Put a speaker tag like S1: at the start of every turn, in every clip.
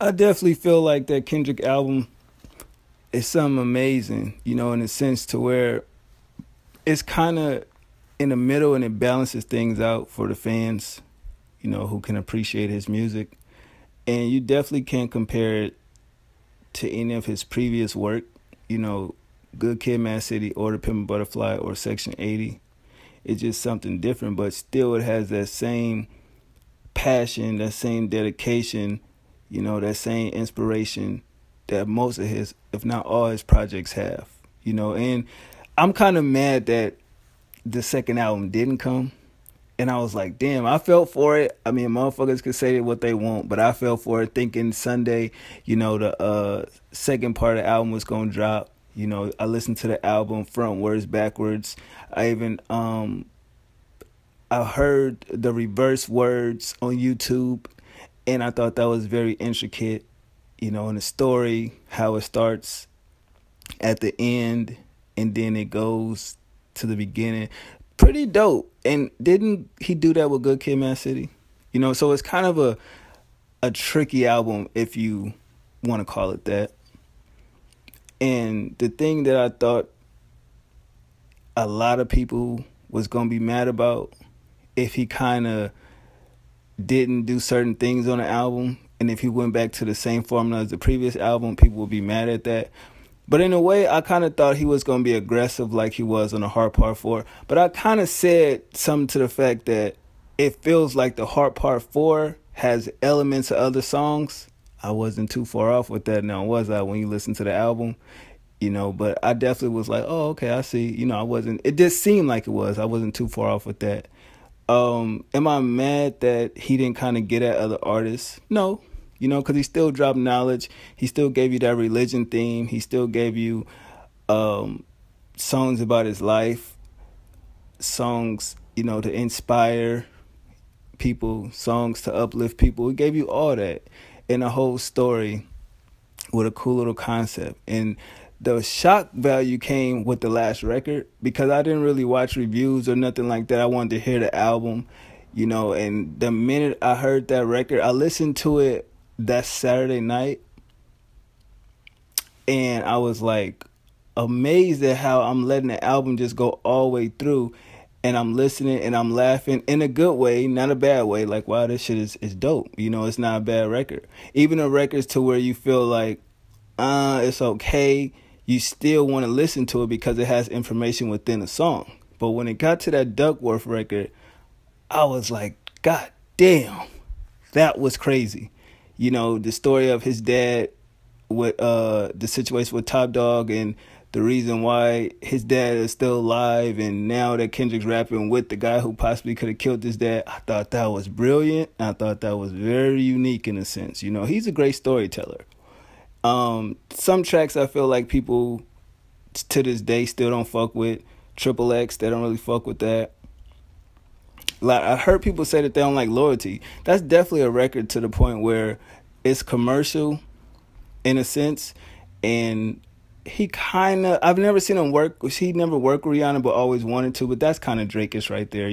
S1: I definitely feel like that Kendrick album is something amazing, in a sense to where it's kind of in the middle and it balances things out for the fans, who can appreciate his music. And you definitely can't compare it to any of his previous work, you know, Good Kid, Mad City, or The Pimp a Butterfly, or Section 80. It's just something different, but still it has that same passion, that same dedication, that same inspiration that most of his, if not all his projects have, and I'm kind of mad that the second album didn't come. And I was like, damn, I felt for it. I mean, motherfuckers could say what they want, but I felt for it thinking Sunday, the second part of the album was going to drop. I listened to the album frontwards, backwards. I even, I heard the reverse words on YouTube, and I thought that was very intricate, in the story, how it starts at the end, and then it goes to the beginning. Pretty dope. And didn't he do that with Good Kid, Mad City? So it's kind of a tricky album, if you want to call it that. And the thing that I thought a lot of people was going to be mad about, if he kind of didn't do certain things on the album, and if he went back to the same formula as the previous album, people would be mad at that. But in a way, I kind of thought he was going to be aggressive like he was on the Heart Part 4. But I kind of said something to the fact that it feels like the Heart Part 4 has elements of other songs. I wasn't too far off with that now, was I, when you listen to the album? But I definitely was like, oh, okay, I see. It just seemed like it was. I wasn't too far off with that. Am I mad that he didn't kind of get at other artists? No. Because he still dropped knowledge. He still gave you that religion theme. He still gave you songs about his life, songs, to inspire people, songs to uplift people. He gave you all that in a whole story with a cool little concept. And the shock value came with the last record, because I didn't really watch reviews or nothing like that. I wanted to hear the album, and the minute I heard that record, I listened to it that Saturday night, and I was like amazed at how I'm letting the album just go all the way through, and I'm listening and I'm laughing in a good way, not a bad way. Like, wow, this shit is dope. It's not a bad record. Even the records to where you feel like, it's okay, you still want to listen to it because it has information within the song. But when it got to that Duckworth record, I was like, God damn, that was crazy. The story of his dad with the situation with Top Dog, and the reason why his dad is still alive, and now that Kendrick's rapping with the guy who possibly could have killed his dad. I thought that was brilliant. I thought that was very unique in a sense. He's a great storyteller. Some tracks I feel like people to this day still don't fuck with. Triple X, they don't really fuck with that. Like, I heard people say that they don't like Loyalty. That's definitely a record to the point where it's commercial in a sense. And he kind of, I've never seen him work. He never worked with Rihanna, but always wanted to. But that's kind of Drake-ish right there.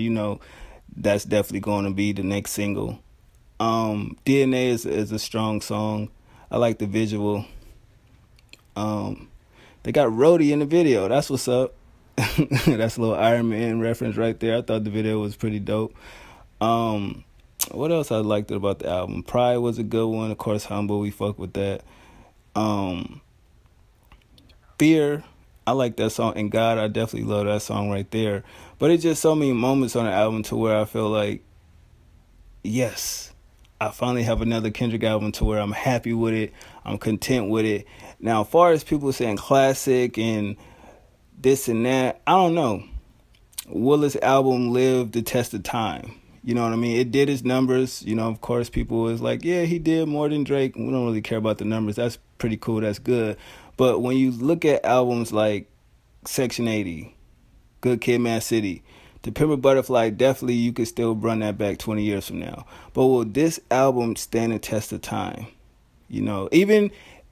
S1: That's definitely going to be the next single. DNA is a strong song. I like the visual. They got Rhodey in the video. That's what's up. That's a little Iron Man reference right there. I thought the video was pretty dope. What else I liked about the album? Pride was a good one. Of course, Humble, we fuck with that. Fear, I like that song. And God, I definitely love that song right there. But it's just so many moments on the album to where I feel like, yes, I finally have another Kendrick album to where I'm happy with it. I'm content with it. Now, as far as people saying classic and this and that, I don't know. Will this album live the test of time? You know what I mean? It did its numbers. Of course, people was like, yeah, he did more than Drake. We don't really care about the numbers. That's pretty cool. That's good. But when you look at albums like Section 80, Good Kid, Mad City, The Pimp a Butterfly, definitely you could still run that back 20 years from now. But will this album stand the test of time? Even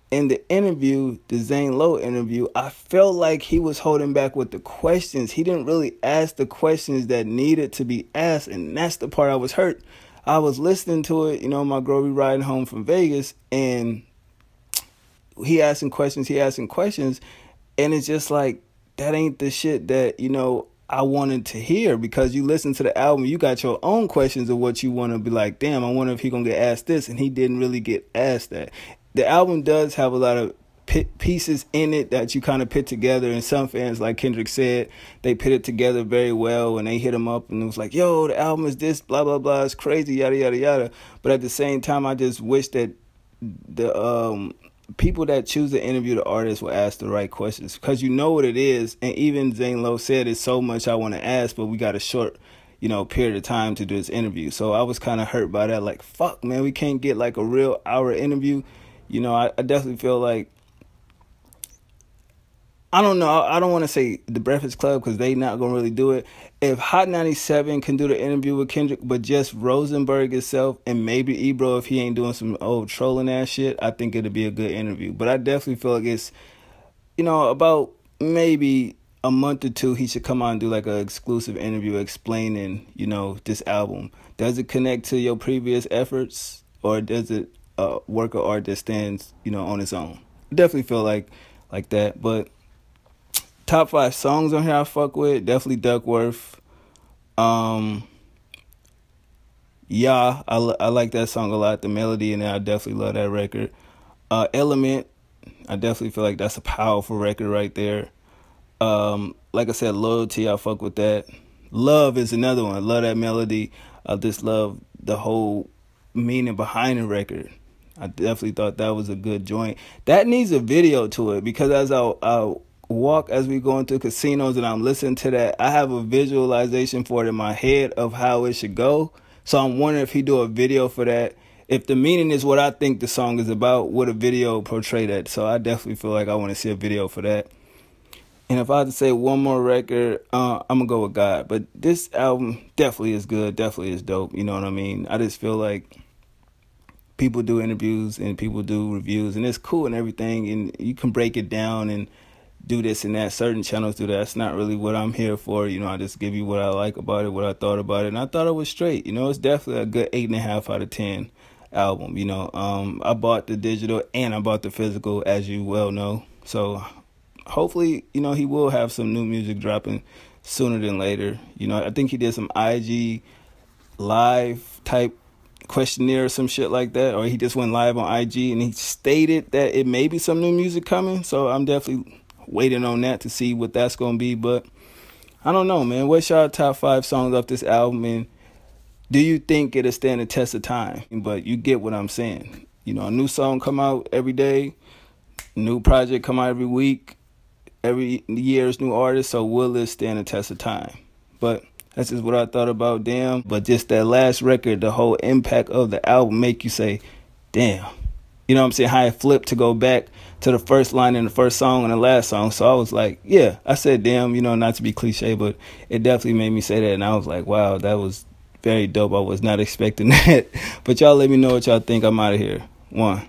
S1: in the interview, the Zane Lowe interview, I felt like he was holding back with the questions. He didn't really ask the questions that needed to be asked, and that's the part I was hurt. I was listening to it, my girl be riding home from Vegas, and he asking questions, and it's just like, that ain't the shit that, I wanted to hear, because you listen to the album, you got your own questions of what you want to be like, damn, I wonder if he gonna get asked this, and he didn't really get asked that. The album does have a lot of pieces in it that you kind of put together, and some fans, like Kendrick said, they put it together very well, and they hit him up and it was like, yo, the album is this, blah blah blah, it's crazy, yada yada yada. But at the same time, I just wish that the people that choose to interview the artist will ask the right questions, because you know what it is. And even Zane Lowe said, it's so much I want to ask, but we got a short period of time to do this interview. So I was kind of hurt by that, like, fuck man, we can't get like a real hour interview. I definitely feel like, I don't know, I don't want to say the Breakfast Club, because they not going to really do it. If Hot 97 can do the interview with Kendrick, but just Rosenberg itself, and maybe Ebro if he ain't doing some old trolling ass shit, I think it'll be a good interview. But I definitely feel like it's, about maybe a month or two, he should come on and do like an exclusive interview explaining, this album. Does it connect to your previous efforts, or does it work of art that stands, on its own? Definitely feel like that. But top 5 songs on here I fuck with, definitely Duckworth. Yeah, I like that song a lot. The melody in there, I definitely love that record. Element, I definitely feel like that's a powerful record right there. Like I said, Loyalty, I fuck with that. Love is another one. I love that melody. I just love the whole meaning behind the record. I definitely thought that was a good joint. That needs a video to it, because as I walk, as we go into casinos and I'm listening to that, I have a visualization for it in my head of how it should go. So I'm wondering if he do a video for that. If the meaning is what I think the song is about, would a video portray that? So I definitely feel like I want to see a video for that. And if I had to say one more record, I'm going to go with God. But this album definitely is good, definitely is dope, you know what I mean? I just feel like people do interviews and people do reviews, and it's cool and everything, and you can break it down and do this and that. Certain channels do that. That's not really what I'm here for. I just give you what I like about it, what I thought about it, and I thought it was straight. It's definitely a good 8.5 out of 10 album. I bought the digital and I bought the physical, as you well know. So hopefully, he will have some new music dropping sooner than later. I think he did some IG live type questionnaire or some shit like that, or he just went live on IG and he stated that it may be some new music coming. So I'm definitely waiting on that to see what that's gonna be. But I don't know, man. What's your top 5 songs off this album, and do you think it'll stand the test of time? But you get what I'm saying. A new song come out every day, new project come out every week, every year's new artist. So will it stand the test of time? But that's just what I thought about Damn. But just that last record, the whole impact of the album make you say, damn. You know what I'm saying? How it flipped to go back to the first line in the first song and the last song. So I was like, yeah, I said damn, not to be cliche, but it definitely made me say that. And I was like, wow, that was very dope. I was not expecting that. But y'all let me know what y'all think. I'm out of here. 1.